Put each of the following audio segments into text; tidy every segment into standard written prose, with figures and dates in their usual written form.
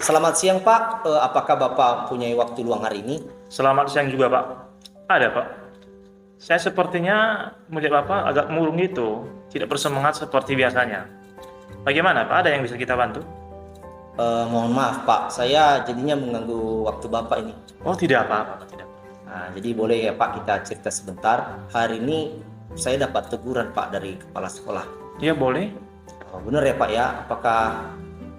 Selamat siang Pak. Apakah Bapak punya waktu luang hari ini? Selamat siang juga, Pak. Ada, Pak. Saya sepertinya melihat Bapak agak murung gitu, tidak bersemangat seperti biasanya. Bagaimana, Pak? Ada yang bisa kita bantu? Mohon maaf Pak, saya jadinya mengganggu waktu Bapak ini. Oh, tidak apa-apa, Pak. Tidak. Nah, jadi boleh ya Pak kita cerita sebentar. Hari ini saya dapat teguran Pak dari kepala sekolah. Ya, boleh. Benar ya Pak ya? Apakah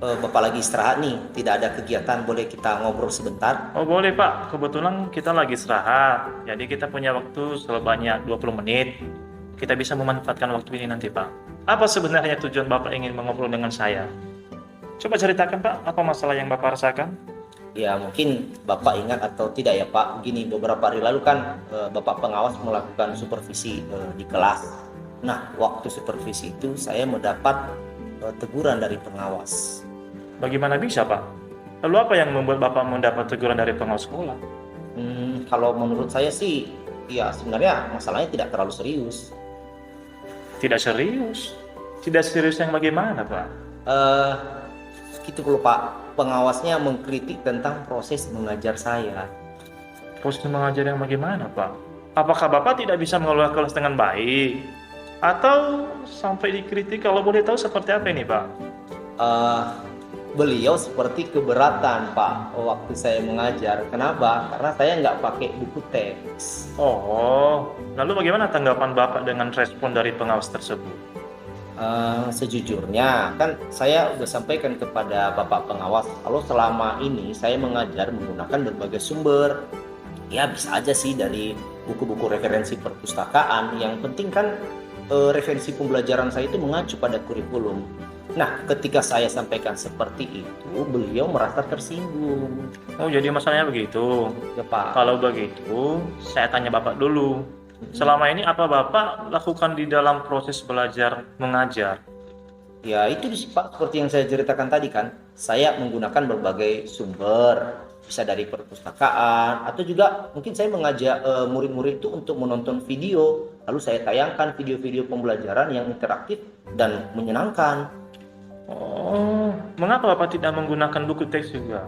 Bapak lagi istirahat nih? Tidak ada kegiatan, boleh kita ngobrol sebentar? Oh, boleh, Pak. Kebetulan kita lagi istirahat. Jadi kita punya waktu sebanyak 20 menit. Kita bisa memanfaatkan waktu ini nanti, Pak. Apa sebenarnya tujuan Bapak ingin mengobrol dengan saya? Coba ceritakan, Pak, apa masalah yang Bapak rasakan? Ya mungkin Bapak ingat atau tidak ya Pak, gini beberapa hari lalu kan Bapak pengawas melakukan supervisi di kelas. Nah waktu supervisi itu saya mendapat teguran dari pengawas. Bagaimana bisa, Pak? Lalu apa yang membuat Bapak mendapat teguran dari pengawas sekolah? Kalau menurut saya sih ya sebenarnya masalahnya tidak terlalu serius. Tidak serius. Tidak serius yang bagaimana, Pak? Eh gitu loh Pak, pengawasnya mengkritik tentang proses mengajar saya. Proses mengajar yang bagaimana, Pak? Apakah Bapak tidak bisa mengelola kelas dengan baik? Atau sampai dikritik, kalau boleh tahu seperti apa ini, Pak? Eh Beliau seperti keberatan Pak waktu saya mengajar. Kenapa? Karena saya nggak pakai buku teks. Oh, lalu bagaimana tanggapan Bapak dengan respon dari pengawas tersebut? Sejujurnya kan saya udah sampaikan kepada Bapak pengawas kalau selama ini saya mengajar menggunakan berbagai sumber. Ya bisa aja sih dari buku-buku referensi perpustakaan. Yang penting kan referensi pembelajaran saya itu mengacu pada kurikulum. Nah, ketika saya sampaikan seperti itu, beliau merasa tersinggung. Oh, jadi masalahnya begitu. Ya Pak. Kalau begitu, saya tanya Bapak dulu. Selama ini apa Bapak lakukan di dalam proses belajar mengajar? Ya itu Pak, seperti yang saya ceritakan tadi kan, saya menggunakan berbagai sumber, bisa dari perpustakaan, atau juga mungkin saya mengajak murid-murid itu untuk menonton video, lalu saya tayangkan video-video pembelajaran yang interaktif dan menyenangkan. Oh, mengapa Bapak tidak menggunakan buku teks juga?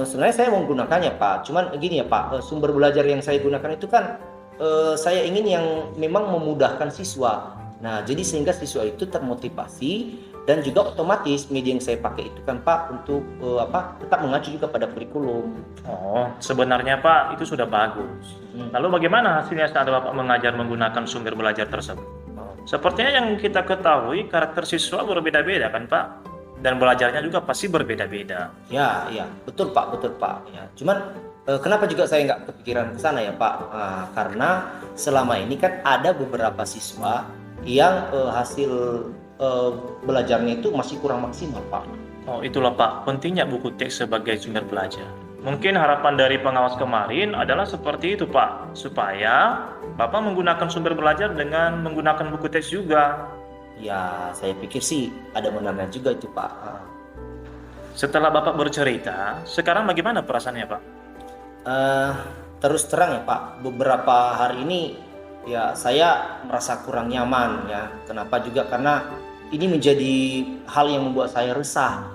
Sebenarnya saya menggunakannya Pak, cuman gini ya Pak, sumber belajar yang saya gunakan itu kan saya ingin yang memang memudahkan siswa. Nah, jadi sehingga siswa itu termotivasi dan juga otomatis media yang saya pakai itu kan Pak untuk tetap mengacu juga pada kurikulum. Oh, sebenarnya Pak, itu sudah bagus. Lalu bagaimana hasilnya saat Bapak mengajar menggunakan sumber belajar tersebut? Sepertinya yang kita ketahui karakter siswa berbeda-beda kan Pak? Dan belajarnya juga pasti berbeda-beda. Ya, ya, betul Pak. Ya, cuman kenapa juga saya nggak kepikiran ke sana ya Pak? Karena selama ini kan ada beberapa siswa yang hasil belajarnya itu masih kurang maksimal Pak. Oh, itulah Pak, pentingnya buku teks sebagai sumber belajar. Mungkin harapan dari pengawas kemarin adalah seperti itu Pak, supaya Bapak menggunakan sumber belajar dengan menggunakan buku teks juga. Ya, saya pikir sih ada benarnya juga itu Pak. Setelah Bapak bercerita, sekarang bagaimana perasaannya Pak? Eh, Terus terang ya Pak, beberapa hari ini ya saya merasa kurang nyaman ya. Kenapa juga karena ini menjadi hal yang membuat saya resah.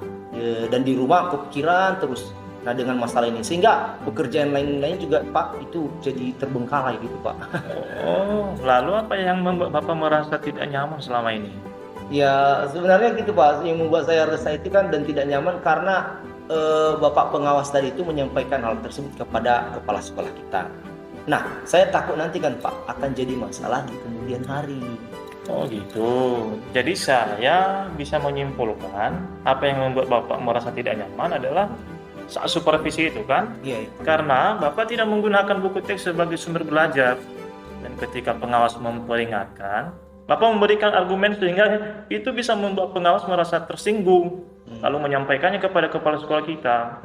Dan di rumah kepikiran terus. Nah dengan masalah ini sehingga pekerjaan lain-lain juga Pak itu jadi terbengkalai gitu Pak. Oh, lalu apa yang membuat Bapak merasa tidak nyaman selama ini? Ya sebenarnya gitu Pak, yang membuat saya resah itu kan dan tidak nyaman karena Bapak pengawas tadi itu menyampaikan hal tersebut kepada kepala sekolah kita. Nah, saya takut nanti kan Pak akan jadi masalah di kemudian hari. Oh gitu. Jadi saya bisa menyimpulkan apa yang membuat Bapak merasa tidak nyaman adalah saat supervisi itu kan? Iya. Karena Bapak tidak menggunakan buku teks sebagai sumber belajar. Dan ketika pengawas memperingatkan, Bapak memberikan argumen sehingga itu bisa membuat pengawas merasa tersinggung. Lalu menyampaikannya kepada kepala sekolah kita.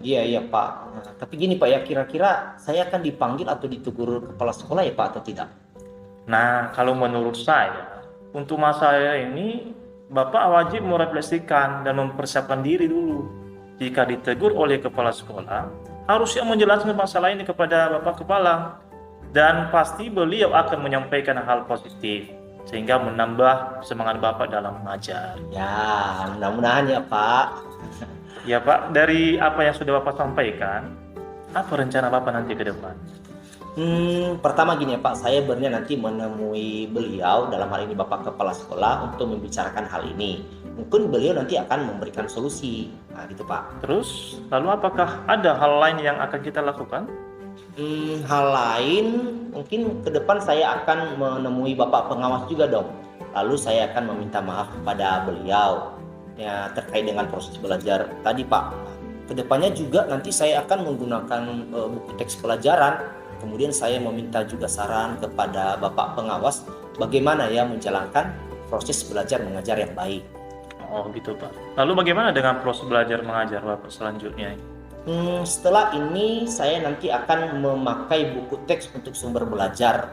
Iya Pak. Nah, tapi gini Pak ya, kira-kira saya akan dipanggil atau ditegur kepala sekolah ya Pak atau tidak? Nah, kalau menurut saya, untuk masalah ini, Bapak wajib merefleksikan dan mempersiapkan diri dulu. Jika ditegur oleh kepala sekolah, harusnya menjelaskan masalah ini kepada Bapak Kepala. Dan pasti beliau akan menyampaikan hal positif, sehingga menambah semangat Bapak dalam mengajar. Ya, mudah-mudahan ya Pak. Ya Pak, dari apa yang sudah Bapak sampaikan, apa rencana Bapak nanti ke depan? Pertama gini ya Pak, saya berniat nanti menemui beliau, dalam hal ini Bapak Kepala Sekolah, untuk membicarakan hal ini. Mungkin beliau nanti akan memberikan solusi. Nah gitu Pak. Terus, lalu apakah ada hal lain yang akan kita lakukan? Hal lain, mungkin ke depan saya akan menemui Bapak Pengawas juga dong. Lalu saya akan meminta maaf kepada beliau ya terkait dengan proses belajar tadi Pak. Kedepannya juga nanti saya akan menggunakan buku teks pelajaran. Kemudian saya meminta juga saran kepada Bapak Pengawas bagaimana ya menjalankan proses belajar mengajar yang baik. Oh gitu Pak. Lalu bagaimana dengan proses belajar mengajar Bapak selanjutnya? Setelah ini saya nanti akan memakai buku teks untuk sumber belajar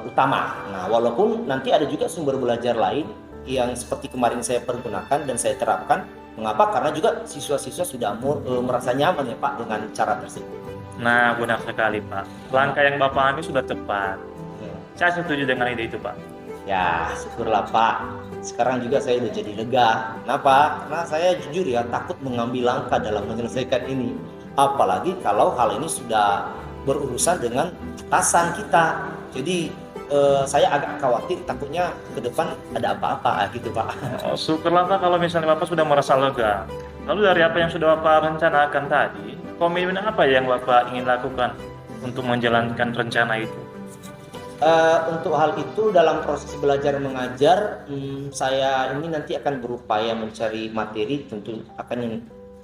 utama. Nah, walaupun nanti ada juga sumber belajar lain yang seperti kemarin saya pergunakan dan saya terapkan. Mengapa? Karena juga siswa-siswa sudah merasa nyaman ya Pak dengan cara tersebut. Nah, benar sekali Pak. Langkah yang Bapak ambil sudah tepat. Ya. Saya setuju dengan ide itu Pak. Ya, syukurlah Pak. Sekarang juga saya udah jadi lega. Kenapa? Karena saya jujur ya takut mengambil langkah dalam menyelesaikan ini. Apalagi kalau hal ini sudah berurusan dengan atasan kita. Jadi saya agak khawatir takutnya ke depan ada apa-apa gitu Pak. Oh, syukurlah Pak kalau misalnya Bapak sudah merasa lega. Lalu dari apa yang sudah Bapak rencanakan tadi, komitmen apa yang Bapak ingin lakukan untuk menjalankan rencana itu? Untuk hal itu dalam proses belajar mengajar, saya ini nanti akan berupaya mencari materi tentu akan yang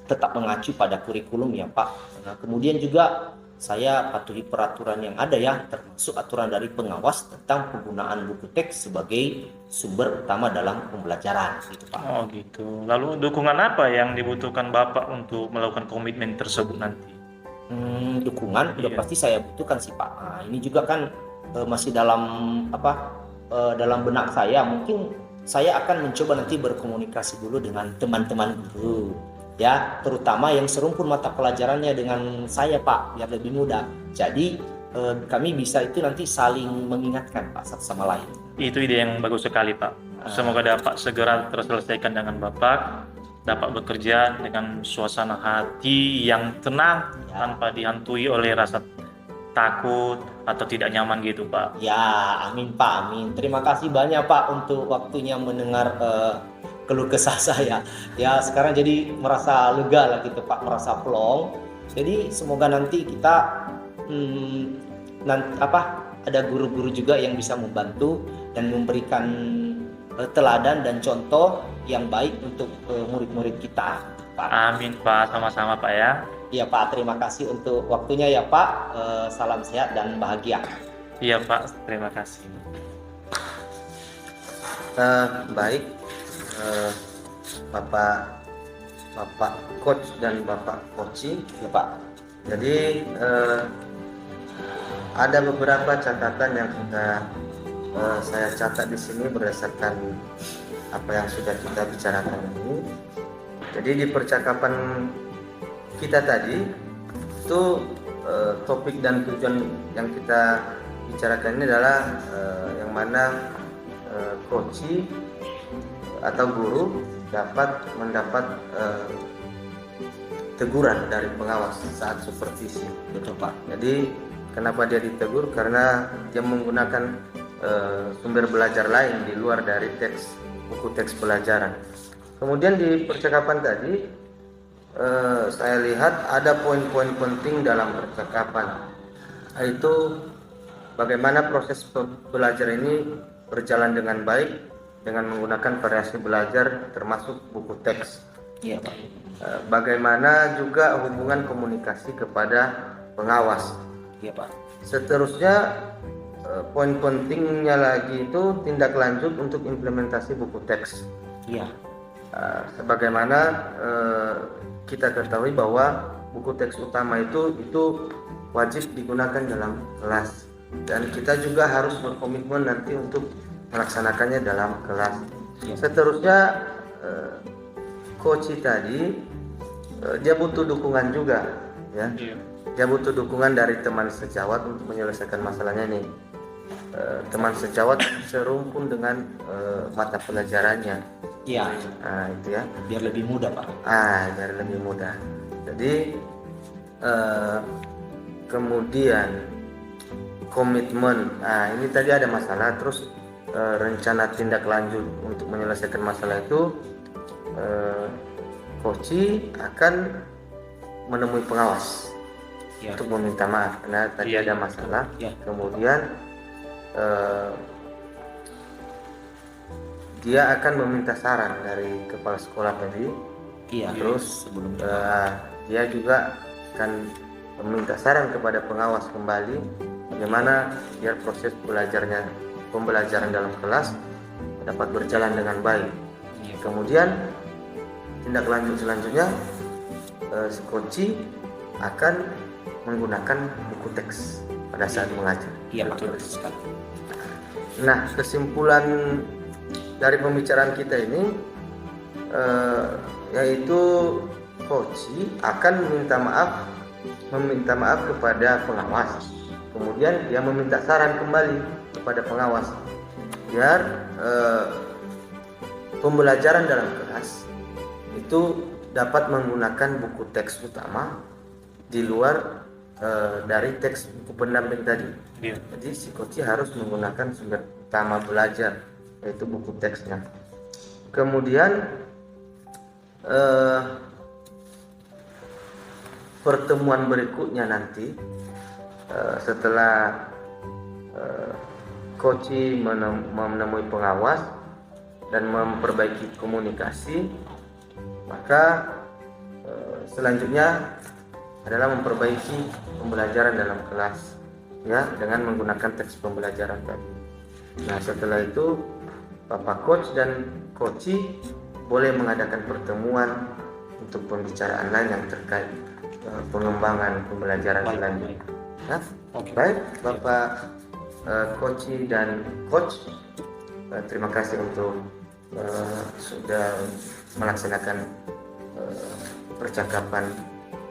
tetap mengacu pada kurikulum ya Pak. Nah, kemudian juga saya patuhi peraturan yang ada ya, termasuk aturan dari pengawas tentang penggunaan buku teks sebagai sumber utama dalam pembelajaran gitu Pak. Oh gitu. Lalu dukungan apa yang dibutuhkan Bapak untuk melakukan komitmen tersebut nanti? Dukungan udah Iya. pasti saya butuhkan sih Pak. Nah, ini juga kan masih dalam dalam benak saya. Mungkin saya akan mencoba nanti berkomunikasi dulu dengan teman-teman guru ya, terutama yang serumpun mata pelajarannya dengan saya Pak, biar lebih mudah. Jadi kami bisa itu nanti saling mengingatkan Pak satu sama lain. Itu ide yang bagus sekali Pak. Semoga dapat segera terselesaikan dengan Bapak, dapat bekerja dengan suasana hati yang tenang Ya. tanpa dihantui oleh rasa takut atau tidak nyaman gitu Pak. Ya, amin Pak, amin. Terima kasih banyak Pak untuk waktunya mendengar keluh kesah saya. Ya, sekarang jadi merasa lega lah gitu Pak, merasa plong. Jadi semoga nanti kita ada guru-guru juga yang bisa membantu dan memberikan teladan dan contoh yang baik untuk murid-murid kita, Pak. Amin Pak, sama-sama Pak ya. Iya Pak, terima kasih untuk waktunya ya Pak. Salam sehat dan bahagia. Iya Pak, terima kasih. Baik, Bapak Coach dan Bapak Koci, ya Pak. Jadi ada beberapa catatan yang sudah saya catat di sini berdasarkan apa yang sudah kita bicarakan ini. Jadi di percakapan kita tadi itu topik dan tujuan yang kita bicarakan ini adalah yang mana coach atau guru dapat mendapat teguran dari pengawas saat supervisi. Betul Pak. Jadi kenapa dia ditegur? Karena dia menggunakan sumber belajar lain di luar dari buku teks pelajaran. Kemudian di percakapan tadi saya lihat ada poin-poin penting dalam percakapan, yaitu bagaimana proses belajar ini berjalan dengan baik dengan menggunakan variasi belajar termasuk buku teks. Iya Pak. Bagaimana juga hubungan komunikasi kepada pengawas. Iya Pak. Seterusnya poin pentingnya lagi itu tindak lanjut untuk implementasi buku teks. Iya. Sebagaimana kita ketahui bahwa buku teks utama itu wajib digunakan dalam kelas dan kita juga harus berkomitmen nanti untuk melaksanakannya dalam kelas. Ya. Seterusnya coach tadi dia butuh dukungan juga ya. Ya. Dia butuh dukungan dari teman sejawat untuk menyelesaikan masalahnya nih. Teman sejawat serumpun dengan mata pelajarannya. Iya, Nah, itu ya. biar lebih mudah Pak. Biar lebih mudah. Jadi kemudian komitmen. Ini tadi ada masalah, terus rencana tindak lanjut untuk menyelesaikan masalah itu, Koci akan menemui pengawas Ya. untuk meminta maaf karena tadi Iya, ada iya. masalah. Ya. Kemudian dia akan meminta saran dari kepala sekolah tadi. Iya. Terus sebelum dia juga akan meminta saran kepada pengawas kembali bagaimana biar proses pembelajaran dalam kelas dapat berjalan dengan baik. Iya. Kemudian tindak lanjut selanjutnya, si Koci akan menggunakan buku teks pada saat mengajar. Iya Pak, betul sekali. Nah, kesimpulan dari pembicaraan kita ini yaitu Koci akan meminta maaf kepada pengawas. Kemudian dia meminta saran kembali kepada pengawas biar pembelajaran dalam kelas itu dapat menggunakan buku teks utama di luar dari teks buku pendamping tadi. Iya. Jadi si Koci harus menggunakan sumber utama belajar, yaitu buku teksnya. Kemudian pertemuan berikutnya nanti setelah Koci menemui pengawas dan memperbaiki komunikasi, maka selanjutnya adalah memperbaiki pembelajaran dalam kelas ya dengan menggunakan teks pembelajaran tadi. Nah, setelah itu Bapak Coach dan Koci boleh mengadakan pertemuan untuk pembicaraan lain yang terkait pengembangan pembelajaran selanjutnya. Nah, baik Bapak Koci dan Coach, terima kasih untuk sudah melaksanakan percakapan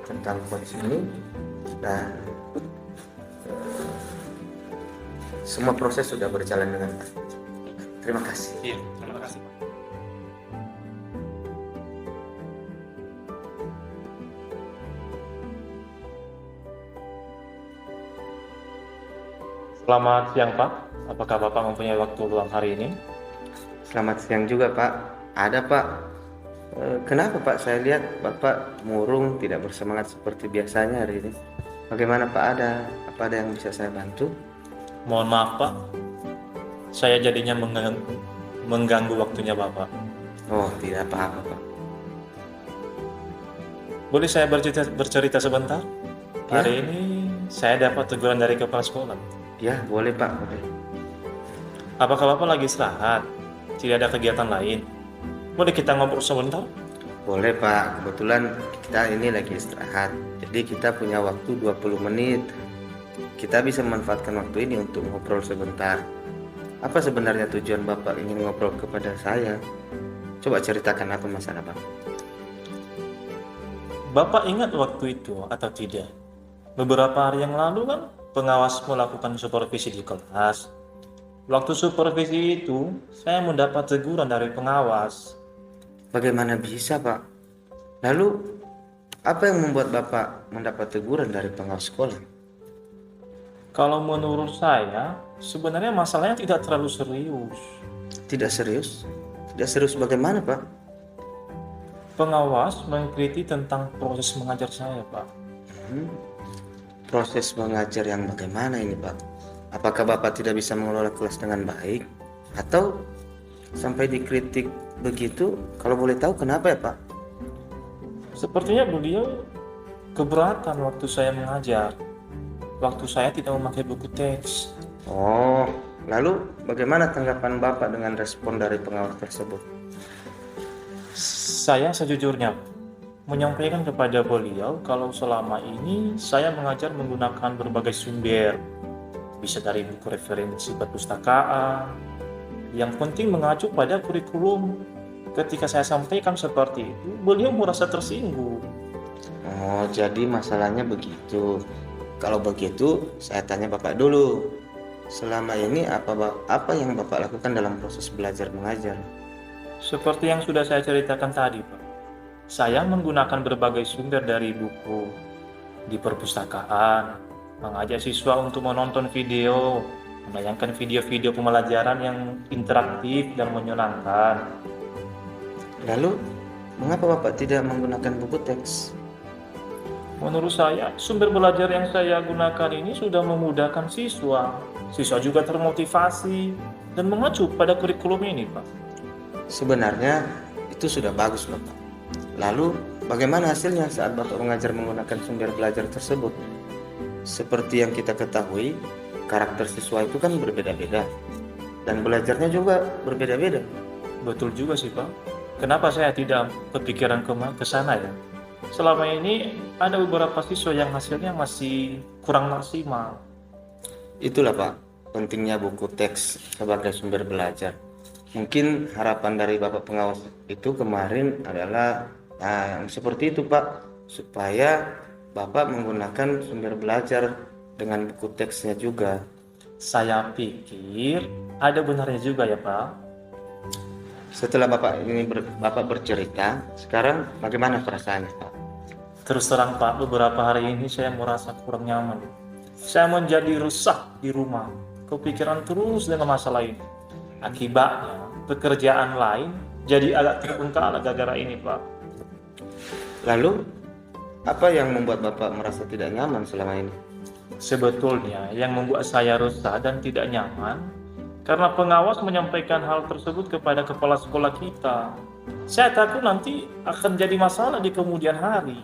tentang Coach ini, dan semua proses sudah berjalan dengan baik. Terima kasih. Iya, terima kasih Pak. Selamat siang Pak, apakah Bapak mempunyai waktu luang hari ini? Selamat siang juga Pak. Ada Pak. Kenapa Pak? Saya lihat Bapak murung, tidak bersemangat seperti biasanya hari ini. Bagaimana Pak? Apa ada yang bisa saya bantu? Mohon maaf Pak, saya jadinya mengganggu waktunya Bapak. Oh, tidak apa-apa Pak. Boleh saya bercerita sebentar? Ya. Hari ini saya dapat teguran dari kepala sekolah. Ya, boleh Pak, boleh. Apakah Bapak lagi istirahat? Tidak ada kegiatan lain? Boleh kita ngobrol sebentar? Boleh Pak, kebetulan kita ini lagi istirahat. Jadi kita punya waktu 20 menit. Kita bisa memanfaatkan waktu ini untuk ngobrol sebentar. Apa sebenarnya tujuan Bapak ingin ngobrol kepada saya? Coba ceritakan apa masalah Bapak. Bapak ingat waktu itu atau tidak? Beberapa hari yang lalu kan pengawas melakukan supervisi di kelas. Waktu supervisi itu, saya mendapat teguran dari pengawas. Bagaimana bisa Pak? Lalu, apa yang membuat Bapak mendapat teguran dari pengawas sekolah? Kalau menurut saya, sebenarnya masalahnya tidak terlalu serius. Tidak serius? Tidak serius bagaimana Pak? Pengawas mengkritik tentang proses mengajar saya, Pak. Proses mengajar yang bagaimana ini Pak? Apakah Bapak tidak bisa mengelola kelas dengan baik? Atau sampai dikritik begitu? Kalau boleh tahu kenapa ya Pak? Sepertinya beliau keberatan waktu saya mengajar. Waktu saya tidak memakai buku teks. Oh, lalu bagaimana tanggapan Bapak dengan respon dari pengawas tersebut? Saya sejujurnya menyampaikan kepada beliau kalau selama ini saya mengajar menggunakan berbagai sumber, bisa dari buku referensi perpustakaan, yang penting mengacu pada kurikulum. Ketika saya sampaikan seperti itu, beliau merasa tersinggung. Oh, jadi masalahnya begitu. Kalau begitu, saya tanya Bapak dulu. Selama ini apa yang Bapak lakukan dalam proses belajar mengajar? Seperti yang sudah saya ceritakan tadi, Pak. Saya menggunakan berbagai sumber dari buku di perpustakaan, mengajak siswa untuk menonton video, menayangkan video-video pembelajaran yang interaktif dan menyenangkan. Lalu, mengapa Bapak tidak menggunakan buku teks? Menurut saya, sumber belajar yang saya gunakan ini sudah memudahkan siswa. Siswa juga termotivasi dan mengacu pada kurikulum ini, Pak. Sebenarnya itu sudah bagus Bapak. Lalu, bagaimana hasilnya saat Bapak mengajar menggunakan sumber belajar tersebut? Seperti yang kita ketahui, karakter siswa itu kan berbeda-beda dan belajarnya juga berbeda-beda. Betul juga sih, Pak. Kenapa saya tidak kepikiran ke sana ya? Selama ini ada beberapa siswa yang hasilnya masih kurang maksimal. Itulah Pak, pentingnya buku teks sebagai sumber belajar. Mungkin harapan dari Bapak pengawas itu kemarin adalah yang seperti itu Pak, supaya Bapak menggunakan sumber belajar dengan buku teksnya juga. Saya pikir ada benarnya juga ya, Pak. Setelah Bapak bercerita, sekarang bagaimana perasaannya Pak? Terus terang Pak, beberapa hari ini saya merasa kurang nyaman. Saya menjadi resah di rumah, kepikiran terus dengan masalah ini. Akibatnya, pekerjaan lain jadi agak terbengkalai gara-gara ini, Pak. Lalu, apa yang membuat Bapak merasa tidak nyaman selama ini? Sebetulnya yang membuat saya resah dan tidak nyaman karena pengawas menyampaikan hal tersebut kepada kepala sekolah kita. Saya takut nanti akan jadi masalah di kemudian hari.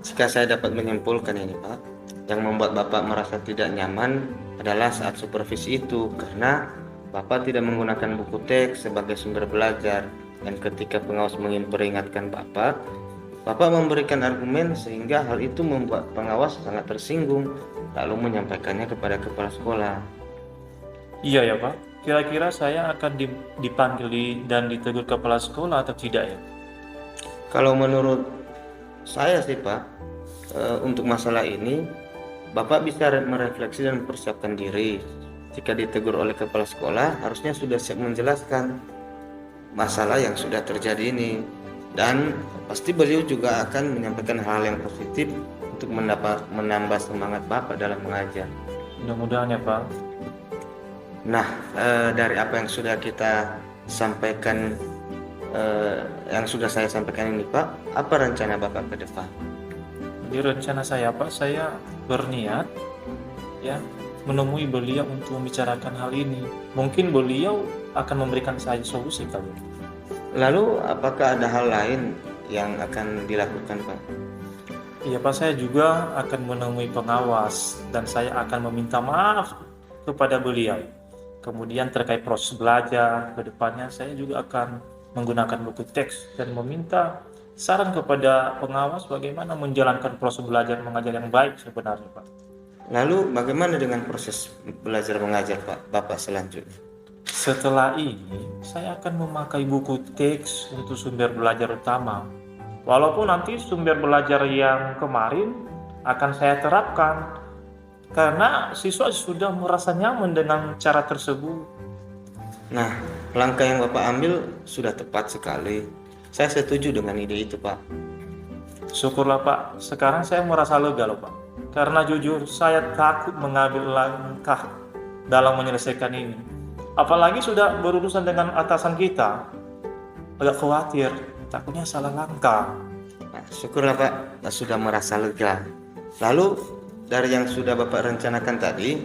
Jika saya dapat menyimpulkan ini Pak, yang membuat Bapak merasa tidak nyaman adalah saat supervisi itu, karena Bapak tidak menggunakan buku teks sebagai sumber belajar, dan ketika pengawas memperingatkan Bapak memberikan argumen sehingga hal itu membuat pengawas sangat tersinggung, lalu menyampaikannya kepada kepala sekolah. Iya ya Pak, kira-kira saya akan dipanggil dan ditegur kepala sekolah atau tidak ya? Kalau menurut saya sih Pak, untuk masalah ini Bapak bisa merefleksi dan mempersiapkan diri. Jika ditegur oleh kepala sekolah, harusnya sudah siap menjelaskan masalah yang sudah terjadi ini, dan pasti beliau juga akan menyampaikan hal yang positif untuk menambah semangat Bapak dalam mengajar. Mudah-mudahan ya Pak. Nah, dari apa yang sudah kita sampaikan, yang sudah saya sampaikan ini Pak, apa rencana Bapak ke depan? Di rencana saya Pak, saya berniat ya menemui beliau untuk membicarakan hal ini. Mungkin beliau akan memberikan saya solusi kali. Lalu apakah ada hal lain yang akan dilakukan Pak? Iya Pak, saya juga akan menemui pengawas dan saya akan meminta maaf kepada beliau. Kemudian terkait proses belajar ke depannya, saya juga akan menggunakan buku teks dan meminta saran kepada pengawas bagaimana menjalankan proses belajar mengajar yang baik sebenarnya Pak. Lalu bagaimana dengan proses belajar mengajar Bapak selanjutnya? Setelah ini, saya akan memakai buku teks untuk sumber belajar utama. Walaupun nanti sumber belajar yang kemarin akan saya terapkan, karena siswa sudah merasa nyaman dengan cara tersebut. Nah, langkah yang Bapak ambil sudah tepat sekali. Saya setuju dengan ide itu Pak. Syukurlah Pak, sekarang saya merasa lega loh Pak. Karena jujur saya takut mengambil langkah dalam menyelesaikan ini. Apalagi sudah berurusan dengan atasan kita. Agak khawatir, takutnya salah langkah. Nah, syukurlah Pak, sudah merasa lega. Lalu dari yang sudah Bapak rencanakan tadi,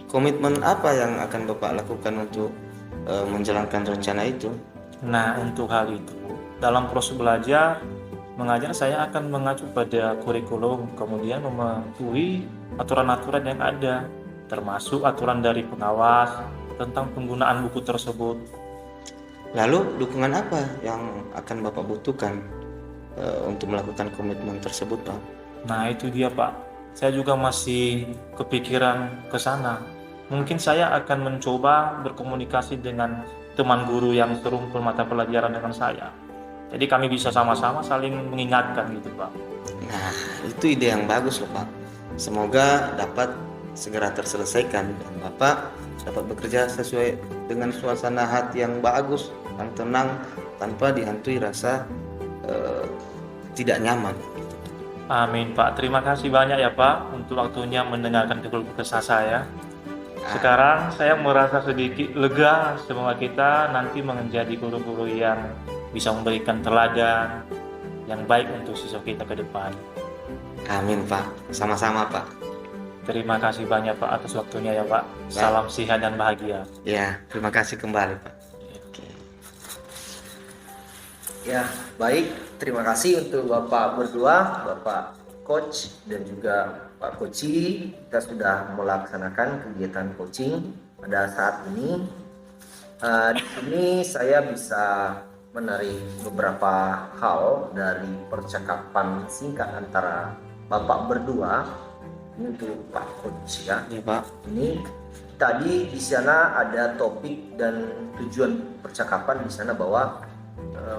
komitmen apa yang akan Bapak lakukan untuk menjalankan rencana itu? Nah, untuk hal itu, dalam proses belajar mengajar saya akan mengacu pada kurikulum, kemudian mematuhi aturan-aturan yang ada, termasuk aturan dari pengawas tentang penggunaan buku tersebut. Lalu dukungan apa yang akan Bapak butuhkan untuk melakukan komitmen tersebut Pak? Nah itu dia Pak, saya juga masih kepikiran ke sana. Mungkin saya akan mencoba berkomunikasi dengan teman guru yang serumpun mata pelajaran dengan saya. Jadi kami bisa sama-sama saling mengingatkan gitu Pak. Nah, itu ide yang bagus loh Pak. Semoga dapat segera terselesaikan dan Bapak dapat bekerja sesuai dengan suasana hati yang bagus, yang tenang, tanpa dihantui rasa tidak nyaman. Amin Pak, terima kasih banyak ya Pak untuk waktunya mendengarkan keluh kesah saya. Sekarang saya merasa sedikit lega, semoga kita nanti menjadi guru-guru yang bisa memberikan teladan yang baik untuk siswa kita ke depan. Amin Pak, sama-sama Pak. Terima kasih banyak Pak atas waktunya ya Pak. Salam sehat dan bahagia. Ya, terima kasih kembali Pak. Ya, baik. Terima kasih untuk Bapak berdua, Bapak Coach dan juga Pak Koci. Kita sudah melaksanakan kegiatan coaching pada saat ini. Di sini saya bisa menarik beberapa hal dari percakapan singkat antara Bapak berdua. Ini untuk Pak Coach ya. Ya Pak. Ini tadi di sana ada topik dan tujuan percakapan di sana bahwa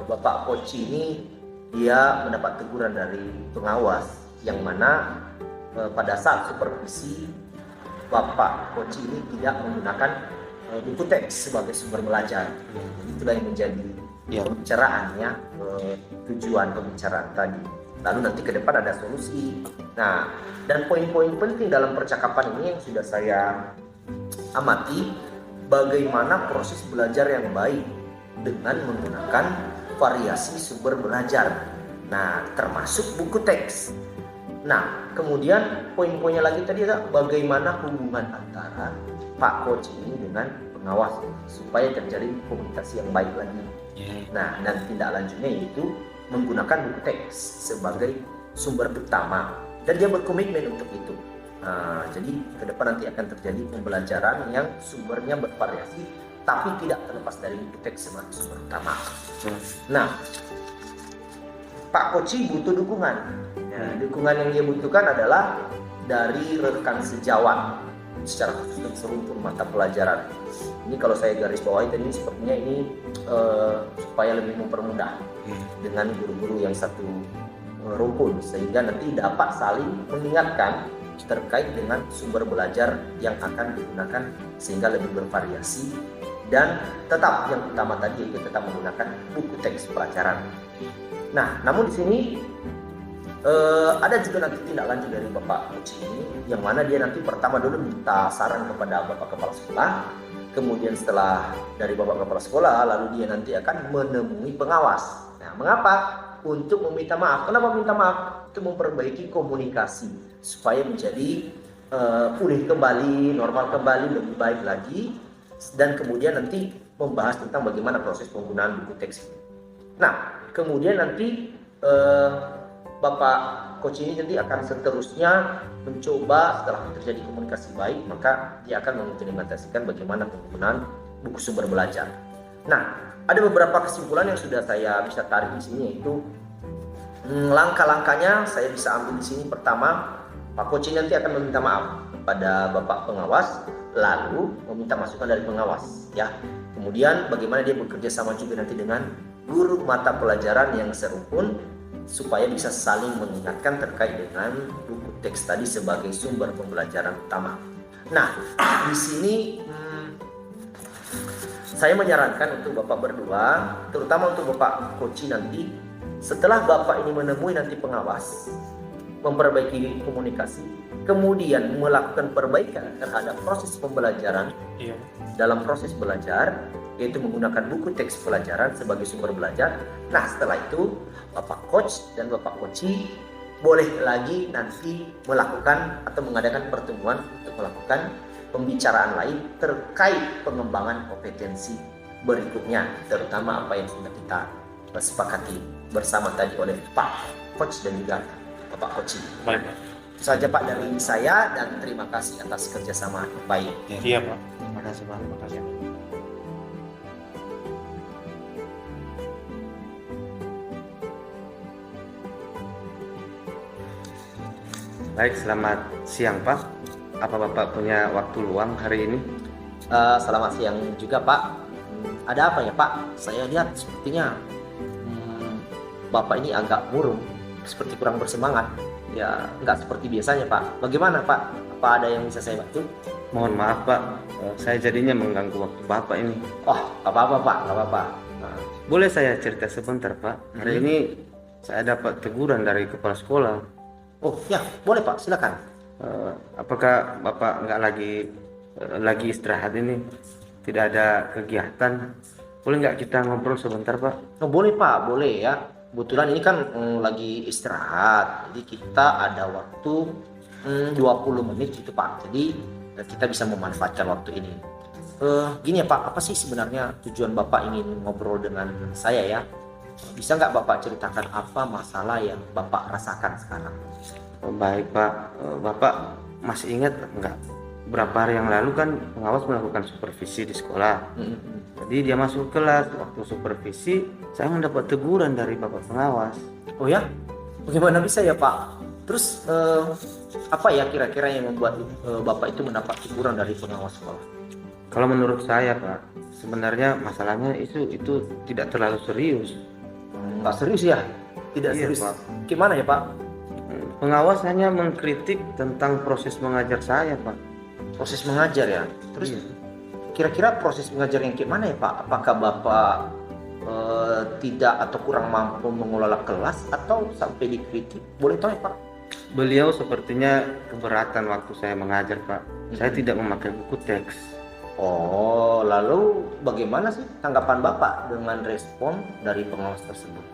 Bapak Coach ini dia mendapat teguran dari pengawas yang mana pada saat supervisi Bapak Coach ini tidak menggunakan buku teks sebagai sumber belajar. Itulah yang menjadi pembicaraan ya, tujuan pembicaraan tadi. Lalu nanti ke depan ada solusi. Nah, dan poin-poin penting dalam percakapan ini yang sudah saya amati, bagaimana proses belajar yang baik dengan menggunakan variasi sumber belajar. Nah, termasuk buku teks. Nah, kemudian poin-poinnya lagi tadi adalah bagaimana hubungan antara Pak Coach ini dengan pengawas supaya terjadi komunikasi yang baik lagi. Nah, dan tindak lanjutnya yaitu menggunakan buku teks sebagai sumber utama dan dia berkomitmen untuk itu. Nah, jadi ke depan nanti akan terjadi pembelajaran yang sumbernya bervariasi tapi tidak terlepas dari buku teks sebagai sumber utama. Nah, Pak Koci butuh dukungan. Ya, dukungan yang dia butuhkan adalah dari rekan sejawat secara khusus dan seluruh mata pelajaran. Ini kalau saya garis bawahi tadi sepertinya ini supaya lebih mempermudah dengan guru-guru yang satu rumpun sehingga nanti dapat saling mengingatkan terkait dengan sumber belajar yang akan digunakan sehingga lebih bervariasi dan tetap yang utama tadi yaitu tetap menggunakan buku teks pelajaran. Nah, namun di sini ada juga nanti tindak lanjut dari Bapak Coach ini yang mana dia nanti pertama dulu minta saran kepada Bapak Kepala Sekolah, kemudian setelah dari Bapak Kepala Sekolah lalu dia nanti akan menemui pengawas. Nah, mengapa? Untuk meminta maaf. Kenapa minta maaf? Untuk memperbaiki komunikasi supaya menjadi pulih kembali, normal kembali, lebih baik lagi dan kemudian nanti membahas tentang bagaimana proses penggunaan buku teks ini. Nah, kemudian nanti Bapak Coach ini nanti akan seterusnya mencoba setelah terjadi komunikasi baik, maka dia akan mengimplementasikan bagaimana penggunaan buku sumber belajar. Nah, ada beberapa kesimpulan yang sudah saya bisa tarik di sini yaitu langkah-langkahnya saya bisa ambil di sini. Pertama, Pak Coach ini nanti akan meminta maaf kepada Bapak pengawas, lalu meminta masukan dari pengawas ya. Kemudian bagaimana dia bekerja sama juga nanti dengan guru mata pelajaran yang serumpun supaya bisa saling mengingatkan terkait dengan buku teks tadi sebagai sumber pembelajaran utama. Nah, di sini saya menyarankan untuk Bapak berdua, terutama untuk Bapak Coach nanti, setelah Bapak ini menemui nanti pengawas, memperbaiki komunikasi, kemudian melakukan perbaikan terhadap proses pembelajaran. Dalam proses belajar, yaitu menggunakan buku teks pelajaran sebagai sumber belajar. Nah, setelah itu Bapak Coach dan Bapak Coach boleh lagi nanti melakukan atau mengadakan pertemuan untuk melakukan pembicaraan lain terkait pengembangan kompetensi berikutnya, terutama apa yang sudah kita sepakati bersama tadi oleh Pak Coach dan juga Bapak Coach. Baik. Itu saja Pak dari saya dan terima kasih atas kerjasama yang baik. Iya Pak. Terima kasih Pak. Terima kasih. Baik, selamat siang Pak. Apa Bapak punya waktu luang hari ini? Selamat siang juga Pak. Ada apa ya Pak? Saya lihat sepertinya Bapak ini agak murung, seperti kurang bersemangat. Ya nggak seperti biasanya Pak. Bagaimana Pak? Apa ada yang bisa saya bantu? Mohon maaf Pak, saya jadinya mengganggu waktu Bapak ini. Oh, nggak apa-apa Pak, nggak apa-apa. Boleh saya cerita sebentar Pak? Hari ini saya dapat teguran dari kepala sekolah. Oh ya, boleh Pak, silakan. Apakah Bapak nggak lagi istirahat ini? Tidak ada kegiatan? Boleh nggak kita ngobrol sebentar Pak? Oh, boleh Pak, boleh ya. Kebetulan ini kan lagi istirahat, jadi kita ada waktu 20 menit gitu Pak. Jadi kita bisa memanfaatkan waktu ini. Gini ya Pak, apa sih sebenarnya tujuan Bapak ingin ngobrol dengan saya ya? Bisa nggak Bapak ceritakan apa masalah yang Bapak rasakan sekarang? Baik Pak, Bapak masih ingat nggak? Berapa hari yang lalu kan pengawas melakukan supervisi di sekolah. Jadi dia masuk kelas, waktu supervisi saya mendapat teguran dari Bapak pengawas. Oh ya, bagaimana bisa ya Pak? Terus apa ya kira-kira yang membuat Bapak itu mendapat teguran dari pengawas sekolah? Kalau menurut saya Pak, sebenarnya masalahnya itu tidak terlalu serius. Nggak serius ya? Tidak Iya, serius. Pak. Gimana ya Pak? Pengawas hanya mengkritik tentang proses mengajar saya Pak. Proses mengajar ya. Terus Iya. kira-kira proses mengajar yang gimana ya Pak? Apakah Bapak tidak atau kurang mampu mengelola kelas atau sampai dikritik? Boleh tahu ya Pak? Beliau sepertinya keberatan waktu saya mengajar Pak. Saya tidak memakai buku teks. Oh, lalu bagaimana sih tanggapan Bapak dengan respon dari pengawas tersebut?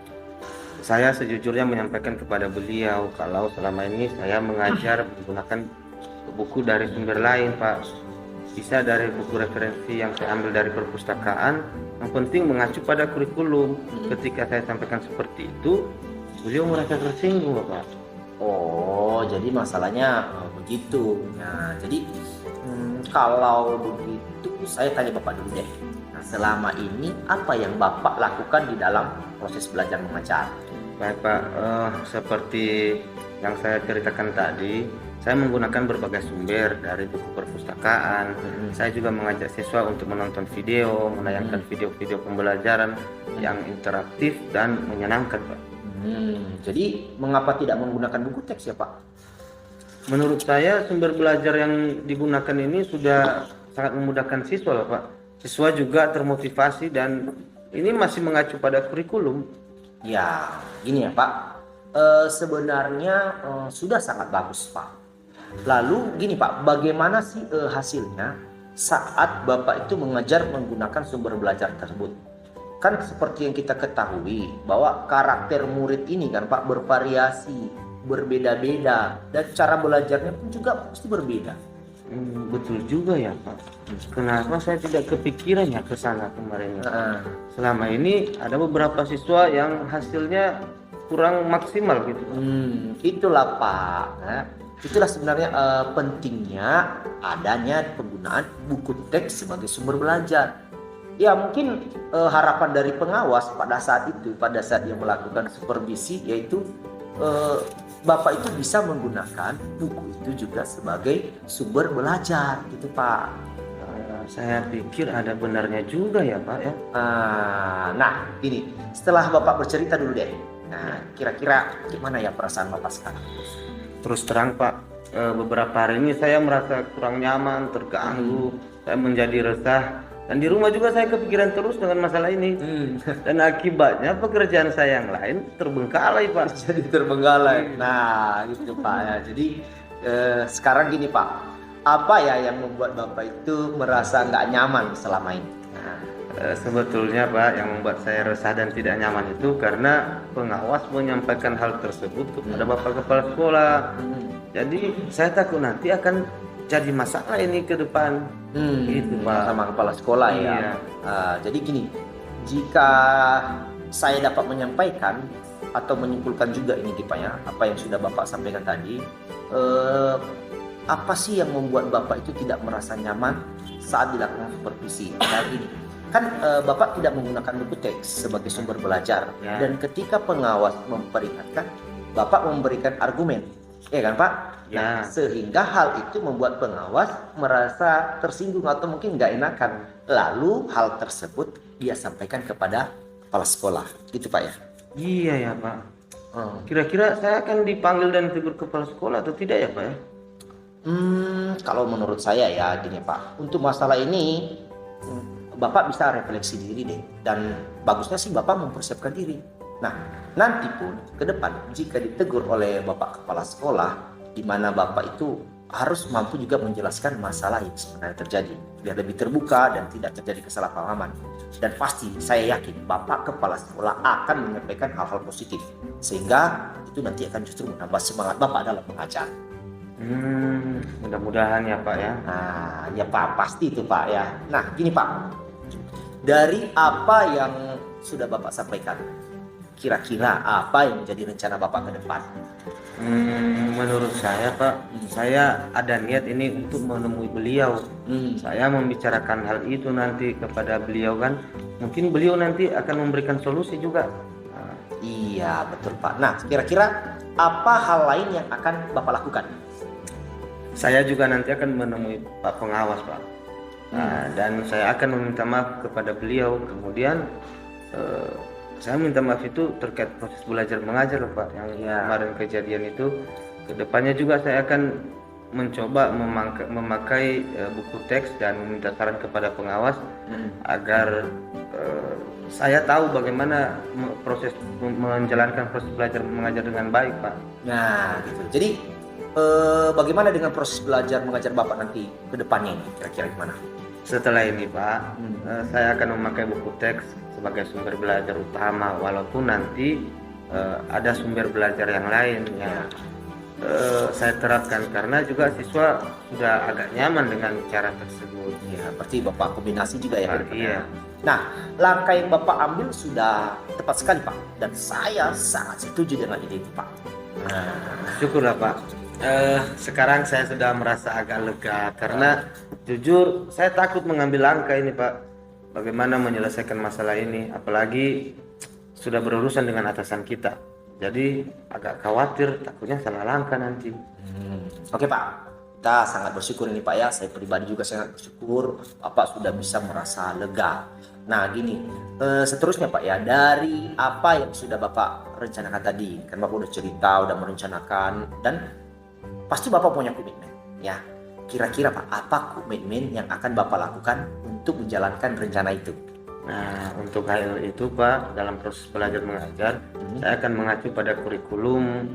Saya sejujurnya menyampaikan kepada beliau kalau selama ini saya mengajar menggunakan buku dari sumber lain Pak. Bisa dari buku referensi yang saya ambil dari perpustakaan, yang penting mengacu pada kurikulum. Ketika saya sampaikan seperti itu, beliau merasa tersinggung Bapak. Oh, jadi masalahnya begitu. Nah, jadi kalau begitu saya tanya Bapak dulu deh. Nah, selama ini apa yang Bapak lakukan di dalam proses belajar mengajar? Baik Pak, seperti yang saya ceritakan tadi, saya menggunakan berbagai sumber dari buku perpustakaan. Saya juga mengajak siswa untuk menonton video, menayangkan video-video pembelajaran yang interaktif dan menyenangkan Pak. Jadi mengapa tidak menggunakan buku teks ya Pak? Menurut saya sumber belajar yang digunakan ini sudah sangat memudahkan siswa loh Pak. Siswa juga termotivasi dan ini masih mengacu pada kurikulum. Ya, gini ya Pak. Sebenarnya sudah sangat bagus Pak. Lalu gini Pak, bagaimana sih hasilnya saat Bapak itu mengajar menggunakan sumber belajar tersebut? Kan seperti yang kita ketahui bahwa karakter murid ini kan Pak bervariasi, berbeda-beda, dan cara belajarnya pun juga pasti berbeda. Betul juga ya Pak. Kenapa saya tidak kepikiran ya ke sana kemarin? Selama ini ada beberapa siswa yang hasilnya kurang maksimal gitu. Itulah Pak. Nah, itulah sebenarnya pentingnya adanya penggunaan buku teks sebagai sumber belajar. Ya mungkin harapan dari pengawas pada saat dia melakukan supervisi yaitu Bapak itu bisa menggunakan buku itu juga sebagai sumber belajar gitu Pak. Saya pikir ada benarnya juga ya Pak ya. Nah ini setelah Bapak bercerita dulu deh. Nah kira-kira gimana ya perasaan Bapak sekarang? Terus terang Pak, beberapa hari ini saya merasa kurang nyaman, terganggu, saya menjadi resah. Dan di rumah juga saya kepikiran terus dengan masalah ini. Dan akibatnya pekerjaan saya yang lain terbengkalai Pak. Jadi terbengkalai. Nah gitu Pak ya. Jadi sekarang gini Pak, apa ya yang membuat Bapak itu merasa nggak nyaman selama ini? Sebetulnya Pak, yang membuat saya resah dan tidak nyaman itu karena pengawas menyampaikan hal tersebut kepada Bapak Kepala Sekolah. Jadi saya takut nanti akan jadi masalah ini ke depan. Gitu Pak. Sama kepala sekolah ya. Iya. Jadi gini, jika saya dapat menyampaikan atau menyimpulkan juga ini Pak ya, apa yang sudah Bapak sampaikan tadi, apa sih yang membuat Bapak itu tidak merasa nyaman saat dilakukan supervisi? Nah gini, kan Bapak tidak menggunakan buku teks sebagai sumber belajar, dan ketika pengawas memperingatkan, Bapak memberikan argumen, ya kan Pak? Nah, sehingga hal itu membuat pengawas merasa tersinggung atau mungkin nggak enakan. Lalu hal tersebut dia sampaikan kepada kepala sekolah, gitu Pak ya? Iya ya Pak. Kira-kira saya akan dipanggil dan ditegur kepala sekolah atau tidak ya Pak ya? Kalau menurut saya ya gini Pak, untuk masalah ini Bapak bisa refleksi diri deh, dan bagusnya sih Bapak mempersiapkan diri. Nah, nanti pun ke depan jika ditegur oleh Bapak kepala sekolah, di mana Bapak itu harus mampu juga menjelaskan masalah yang sebenarnya terjadi, biar lebih terbuka dan tidak terjadi kesalahpahaman. Dan pasti saya yakin Bapak kepala sekolah akan menyampaikan hal-hal positif, sehingga itu nanti akan justru menambah semangat Bapak dalam mengajar. Mudah-mudahan ya Pak ya. Nah, ya Pak, pasti itu Pak ya. Nah, gini Pak, dari apa yang sudah Bapak sampaikan, kira-kira apa yang menjadi rencana Bapak ke depan? Menurut saya Pak, saya ada niat ini untuk menemui beliau. Saya membicarakan hal itu nanti kepada beliau kan, mungkin beliau nanti akan memberikan solusi juga. Iya, betul Pak. Nah, kira-kira apa hal lain yang akan Bapak lakukan? Saya juga nanti akan menemui Pak Pengawas Pak. Dan saya akan meminta maaf kepada beliau. Kemudian saya minta maaf itu terkait proses belajar mengajar loh Pak, yang kemarin kejadian itu. Kedepannya juga saya akan mencoba memakai buku teks dan meminta saran kepada pengawas agar saya tahu bagaimana proses menjalankan proses belajar mengajar dengan baik Pak. Nah, gitu. Jadi bagaimana dengan proses belajar mengajar Bapak nanti ke depannya ini? Kira-kira gimana? Setelah ini Pak, saya akan memakai buku teks sebagai sumber belajar utama, walaupun nanti ada sumber belajar yang lain yang saya terapkan, karena juga siswa sudah agak nyaman dengan cara tersebut. Ya, berarti Bapak kombinasi juga ya. Iya. Nah, langkah yang Bapak ambil sudah tepat sekali Pak, dan saya sangat setuju dengan ide itu Pak. Syukurlah Pak. Sekarang saya sudah merasa agak lega, karena jujur saya takut mengambil langkah ini Pak. Bagaimana menyelesaikan masalah ini, apalagi sudah berurusan dengan atasan kita. Jadi agak khawatir, takutnya salah langkah nanti. Oke Pak, kita sangat bersyukur ini Pak ya. Saya pribadi juga sangat bersyukur Bapak sudah bisa merasa lega. Nah gini, seterusnya Pak ya, dari apa yang sudah Bapak rencanakan tadi, kan Bapak udah cerita, udah merencanakan, dan pasti Bapak punya komitmen ya. Kira-kira Pak, apa komitmen yang akan Bapak lakukan untuk menjalankan rencana itu? Nah, untuk hal itu Pak, dalam proses belajar mengajar, saya akan mengacu pada kurikulum,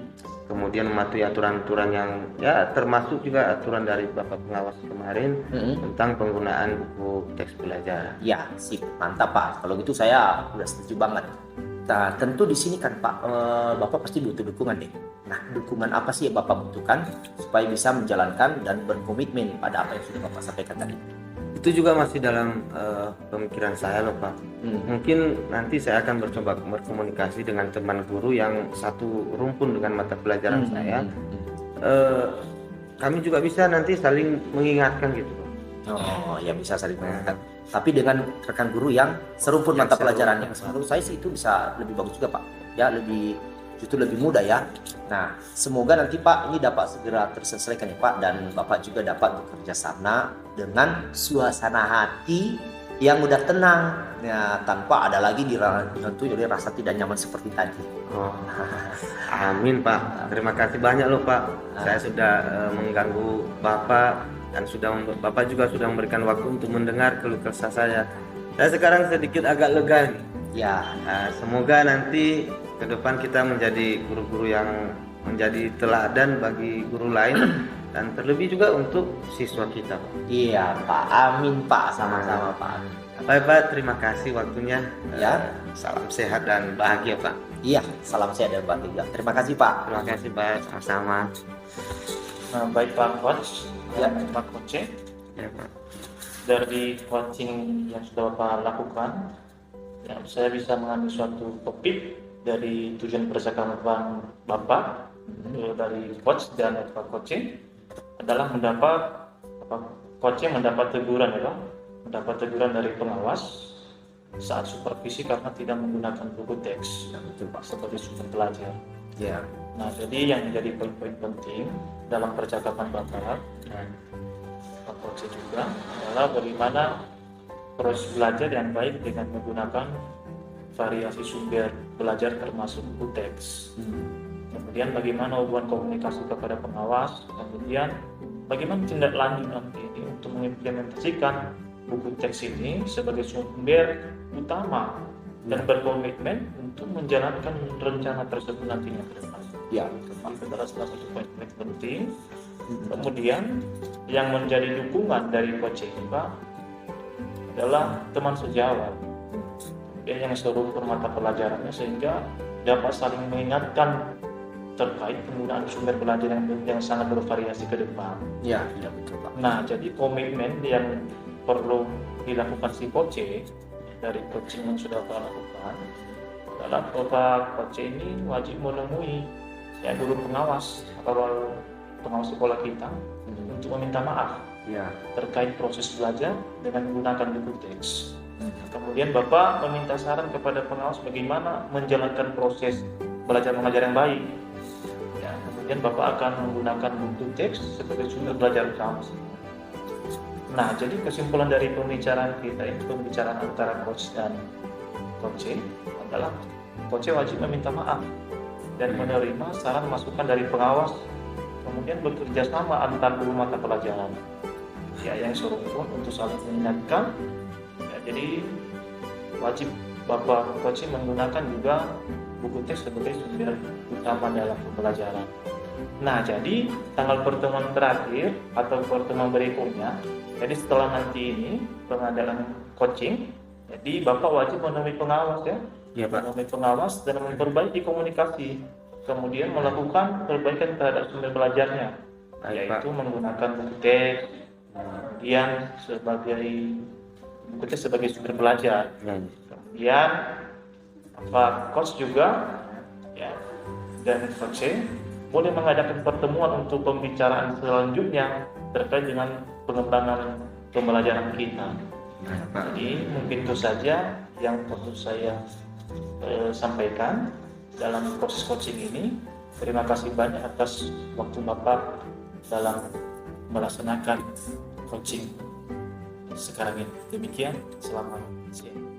kemudian mematuhi aturan-aturan yang ya termasuk juga aturan dari Bapak Pengawas kemarin tentang penggunaan buku teks belajar. Ya, sip, mantap Pak. Kalau gitu saya udah setuju banget. Nah, tentu di sini kan Pak, Bapak pasti butuh dukungan deh. Nah, dukungan apa sih yang Bapak butuhkan supaya bisa menjalankan dan berkomitmen pada apa yang sudah Bapak sampaikan tadi? Itu juga masih dalam pemikiran saya loh Pak. Mungkin nanti saya akan bercoba berkomunikasi dengan teman guru yang satu rumpun dengan mata pelajaran saya. Kami juga bisa nanti saling mengingatkan gitu. Oh ya, bisa saling mengingatkan. Tapi dengan rekan guru yang serumpun mata pelajarannya. Menurut saya sih itu bisa lebih bagus juga Pak. Ya, justru lebih mudah ya. Nah, semoga nanti Pak ini dapat segera terselesaikan ya Pak, dan Bapak juga dapat bekerja sama dengan suasana hati yang udah tenang ya, tanpa ada lagi dihantui oleh rasa tidak nyaman seperti tadi. Amin Pak. Terima kasih banyak loh Pak. Saya sudah mengganggu Bapak, dan Bapak juga sudah memberikan waktu untuk mendengar keluh kesah saya. Saya sekarang sedikit agak lega nih. Ya, Semoga nanti ke depan kita menjadi guru-guru yang menjadi teladan bagi guru lain, dan terlebih juga untuk siswa kita. iya Pak. Amin Pak, sama-sama Pak. Baik Pak, terima kasih waktunya. Ya. Salam sehat dan bahagia Pak. Iya, salam sehat dan bahagia. Terima kasih Pak. Terima kasih Pak, sama-sama. Nah, baik Pak Coach, Ya. Pak Coach, Ya Pak. dari coaching yang sudah Bapak lakukan, ya, saya bisa mengambil suatu topik dari tujuan percakapan Bapak dari coach dan Pak coaching adalah coaching mendapat teguran ya Pak, mendapat teguran dari pengawas saat supervisi karena tidak menggunakan buku teks sebagai sumber belajar. Ya. Nah, jadi yang menjadi poin-poin penting dalam percakapan Bapak dan Pak Coach juga adalah bagaimana proses belajar yang baik dengan menggunakan variasi sumber belajar termasuk buku teks. Kemudian bagaimana hubungan komunikasi kepada pengawas, kemudian bagaimana tindak lanjut nanti ini untuk mengimplementasikan buku teks ini sebagai sumber utama dan berkomitmen untuk menjalankan rencana tersebut nantinya ke depan. Ya. Itu adalah salah satu poin penting. Kemudian yang menjadi dukungan dari Coach Pak adalah teman sejawat yang seluruh mata pelajarannya, sehingga dapat saling mengingatkan terkait penggunaan sumber pelajaran yang sangat bervariasi ke depan. Ya, betul Pak. Nah, jadi komitmen yang perlu dilakukan si Coach dari coaching yang sudah Bapak lakukan adalah Bapak Coach ini wajib menemui guru pengawas atau pengawas sekolah kita untuk meminta maaf terkait proses belajar dengan menggunakan buku teks. Kemudian Bapak meminta saran kepada pengawas bagaimana menjalankan proses belajar mengajar yang baik. Kemudian Bapak akan menggunakan buku teks sebagai sumber belajar utama. Nah, jadi kesimpulan dari pembicaraan kita itu, pembicaraan antara coach dan coach adalah coach wajib meminta maaf dan menerima saran masukan dari pengawas, kemudian bekerja sama antar guru mata pelajaran. Yang serumpun untuk saling mengingatkan. Jadi wajib Bapak coach menggunakan juga buku teks sebagai sumber utama dalam pembelajaran. Nah, jadi tanggal pertemuan terakhir atau pertemuan berikutnya, jadi setelah nanti ini pengadalan coaching, jadi Bapak wajib menemui pengawas menemui pengawas dan memperbaiki komunikasi, kemudian melakukan perbaikan terhadap sumber belajarnya, yaitu menggunakan buku teks, kemudian buku teks sebagai sumber belajar. Kemudian Pak Coach juga dan Coach boleh mengadakan pertemuan untuk pembicaraan selanjutnya terkait dengan pengembangan pembelajaran kita. Jadi mungkin itu saja yang perlu saya sampaikan dalam proses coaching ini. Terima kasih banyak atas waktu Bapak dalam melaksanakan coaching sekarang ini. Demikian, selamat siang.